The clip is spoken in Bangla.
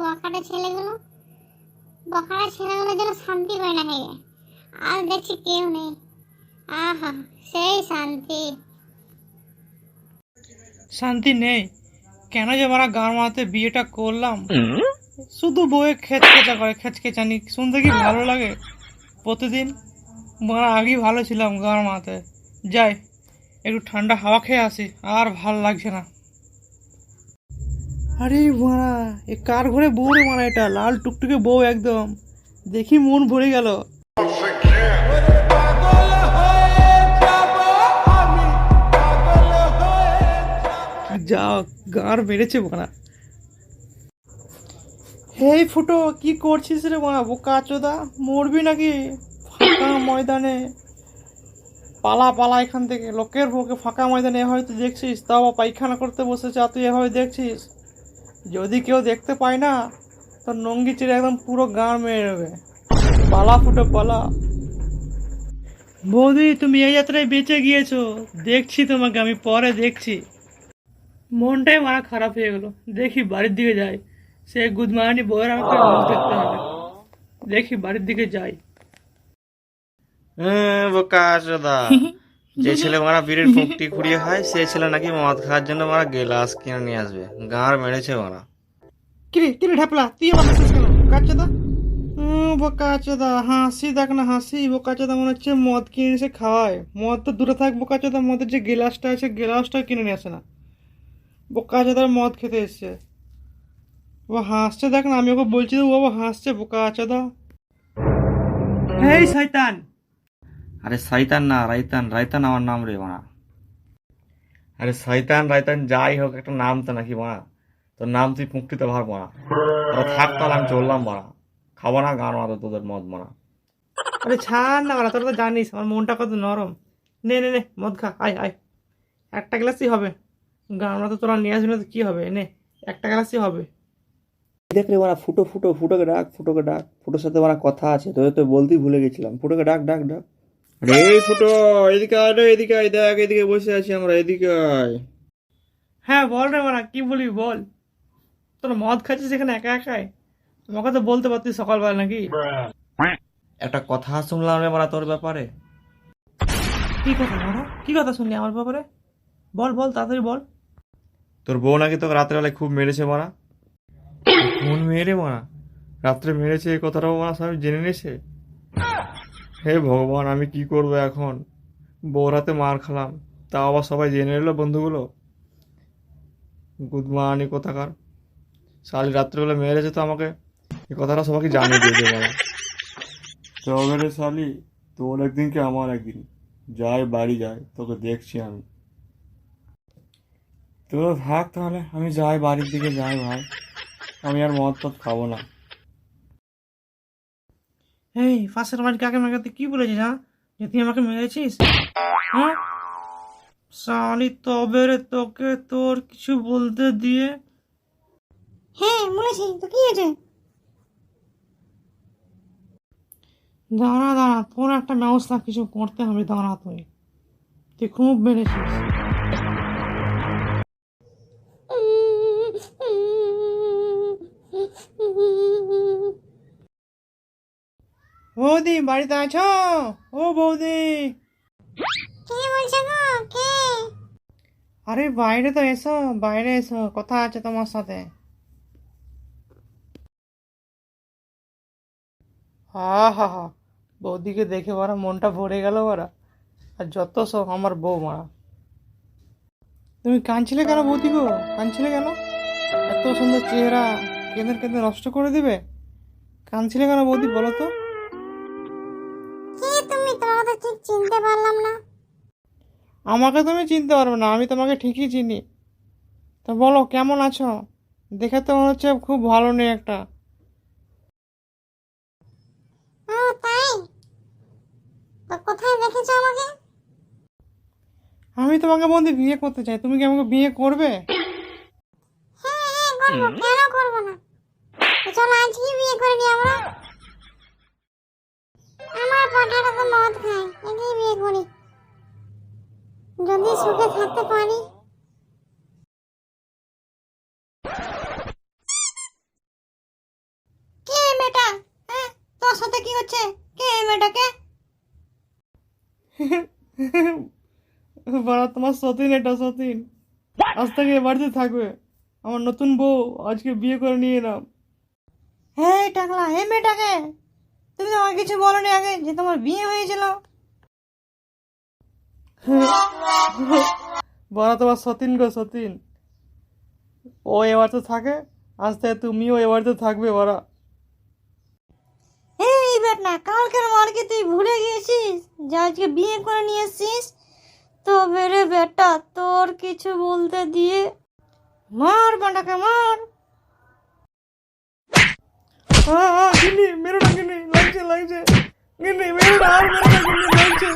বখাটে ছেলেগুলো যেন শান্তি পায় না হেগে। আর দেখছি কেউ নেই। আহা, সেই শান্তি। শান্তি নেই কেন যে মারা গান মারাতে বিয়েটা করলাম। শুধু বউয়ে খেচখেচা করে, খেচখেচানি শুনতে কি ভালো লাগে। প্রতিদিন মারা আগেই ভালো ছিলাম গান মারাতে। যাই একটু ঠান্ডা হাওয়া খেয়ে আসি, আর ভালো লাগছে না। আরে মারা এ কার ঘরে বউ রে মারা, এটা লাল টুকটুকে বউ একদম, দেখি মন ভরে গেল। যা গার মেরেছে মারা। হেই ফুটো, কি করছিস রে মারা? বোকা চোদা, মরবি নাকি ফাঁকা ময়দানে? পালা পালা এখান থেকে। লোকের বউকে ফাঁকা ময়দানে হয়তো দেখছিস, তাও পায়খানা করতে বসেছে, আর তুই এভাবে দেখছিস। যদি কেউ দেখতে পায় না তো নঙ্গি চিরে একদম পুরো গাঁড় মেরে নেবে। পালা ফুটো পালা। বৌদি, তুমি এই যাত্রায় বেঁচে গিয়েছো, দেখছি তোমাকে আমি, পরে দেখছি। মনটাই মারা খারাপ হয়ে গেল। দেখি বাড়ির দিকে যাই, সে গুদমারানি বউয়ের আমাকে মুখ দেখতে হবে। দেখি বাড়ির দিকে যাই। বোকা চোদা, যে ছেলে মারা বিড়ির ফুঁকটি খুঁড়িয়ে খায়, সেই ছেলে নাকি মদ খাওয়ার জন্য মারা গেলাস কিনে নিয়ে আসবে। গাঁড় মেরেছে মারা। কিরে কিরে ঢাপলা, তুই আবার হাসিস কেন বোকাচোদা? বোকাচোদা হাসি দেখ না, হাসি। বোকাচোদা মনে হচ্ছে মদ কিনে এসে খাওয়ায়। মদ তো দূরে থাক বোকাচোদা, মদের যে গেলাসটা আছে গেলাসটা কিনে নিয়ে আসে না। বোকাচোদার মদ খেতে এসছে। ও হাসছে দেখ না, আমি ওকে বলছি তো ও হাসছে বোকাচোদা। এই শয়তান! আরে শয়তান না, রাইতান। রাইতান আমার নাম রে মারা। আরে শয়তান রাইতান যাই হোক, একটা নাম তো নাকি মারা। তোর নাম তুই ফুঁকটিতে ভাগ মারা। তোরা থাক, তাহলে আমি চললাম মারা। খাবো না গান মারা তোদের মদ মারা। আরে ছাড় না মারা, তোরা তো জানিস আমার মনটা কত নরম। নে নে নে, মদ খা, আয় আয়। একটা গ্লাসই হবে। গানটা তো তোরা নিয়ে আসবি না তো কি হবে, নে একটা গ্লাসই হবে। দেখ রে মারা, ফুটো ফুটো, ফুটোকে ডাক, ফুটোকে ডাক। ফুটোর সাথে মারা কথা আছে, তোদের তো বলতেই ভুলে গেছিলাম। ফুটোকে ডাক ডাক ডাক। রে ফুটো, এদিকে আয় রে, এদিকে আয়। দেখ এদিকে বসে আছি আমরা, এদিকে আয়। হ্যাঁ বল রে মারা, কি বলবি বল। তোরা মদ খাচ্ছিস এখানে একা একাই, আমাকে তো বলতে পারতিস সকালবেলা নাকি। একটা কথা শুনলাম রে মারা তোর ব্যাপারে। কি কথা মারা, কি কথা শুনলি আমার ব্যাপারে? বল বল তাড়াতাড়ি বল। তোর বউ নাকি তোকে রাত্রেবেলায় খুব মেরেছে মারা। কোন মেয়ে রে মারা রাত্রে মেরেছে, এই কথাটাও মারা আমি জেনে নিয়েছে। হে ভগবান, আমি কি করবো এখন? বউর হাতে মার খেলাম, তা আবার সবাই জেনে নিল বন্ধুগুলো। গুদমানি কোথাকার শালি রাত্রেবেলা মেরেছে, তো আমাকে এই কথাটা সবাইকে জানিয়ে দিয়েছে মারা। তবে রে শালি, তোর একদিন কি আমার একদিন। যাই বাড়ি যাই, তোকে দেখছি আমি। তোরা থাক তাহলে, আমি যাই বাড়ির দিকে যাই ভাই। আমি আর মদ টদ খাবো না। এই পাশের বাড়ির কাকে মাকে কি বলেছিস, হ্যাঁ? যে তুই আমাকে মেরেছিস, হ্যাঁ? শালি তবে রে তোকে, তোর কিছু বলতে দিয়ে। হ্যাঁ বলেছি তো, কি হয়েছে? দাঁড়া দাঁড়া, তোর একটা ব্যবস্থা কিছু করতে হবে, দাঁড়া। তুই তুই খুব মেরেছিস। বৌদি বাড়িতে আছো? ও বৌদি! কে বলছে গো? কে? আরে বাইরে তো এসো, বাইরে এসো, কথা আছে তোমার সাথে। হা হা হা, বৌদিকে দেখে মারা মনটা ভরে গেল মারা। আর যত সব আমার বউ মারা। তুমি কাঁদছিলে কেন বৌদি গো? কাঁদছিলে কেন? এত সুন্দর চেহারা কেঁদে কেঁদে নষ্ট করে দিবে? কাঁদছিলে কেন বৌদি বলো তো? কে তুমি? তোমাকে তো ঠিক চিনতে পারলাম না। আমাকে তুমি চিনতে পারবে না, আমি তোমাকে ঠিকই চিনি। তা বলো কেমন আছো? দেখে তো মনে হচ্ছে খুব ভালো নেই একটা। ও তাই? তো কোথায় দেখেছো আমাকে? আমি তোমাকে বৌদি বিয়ে করতে চাই, তুমি কি আমাকে বিয়ে করবে? হ্যাঁ হ্যাঁ করবো, কেন করবো না। তো চলো আজকে বিয়ে করে নি আমরা। আমার পটাটা তো মদ খায়, একেই বিয়ে করি, যদি সুখে থাকতে পারি। বাড়া তোমার সতীন, এটা সতীন আজ থেকে এ বাড়িতে থাকবে। আমার নতুন বউ আজকে বিয়ে করে নিয়ে এলাম। হ্যাঁ টাকলা, হে মেয়েটাকে তুমি তো আমাকে কিছু বলনি আগে যে তোমার বিয়ে হয়েছিল। বড়া তোমার সতীন গো সতীন, ও এবার তো থাকে, আজ থেকে তুমিও এবার তো থাকবে বড়া। এই বেটা, কালকের মার্কে তুই ভুলে গিয়েছিস যে আজকে বিয়ে করে নিয়ে এসছিস? তবে রে বেটা, তোর কিছু বলতে দিয়ে মার বাঁটাকে মার। গিন্নি মেরো না, গিন্নি লাগছে লাগছে, গিন্নি মেরো না, আর মেরো না, গিন্নি লাগছে।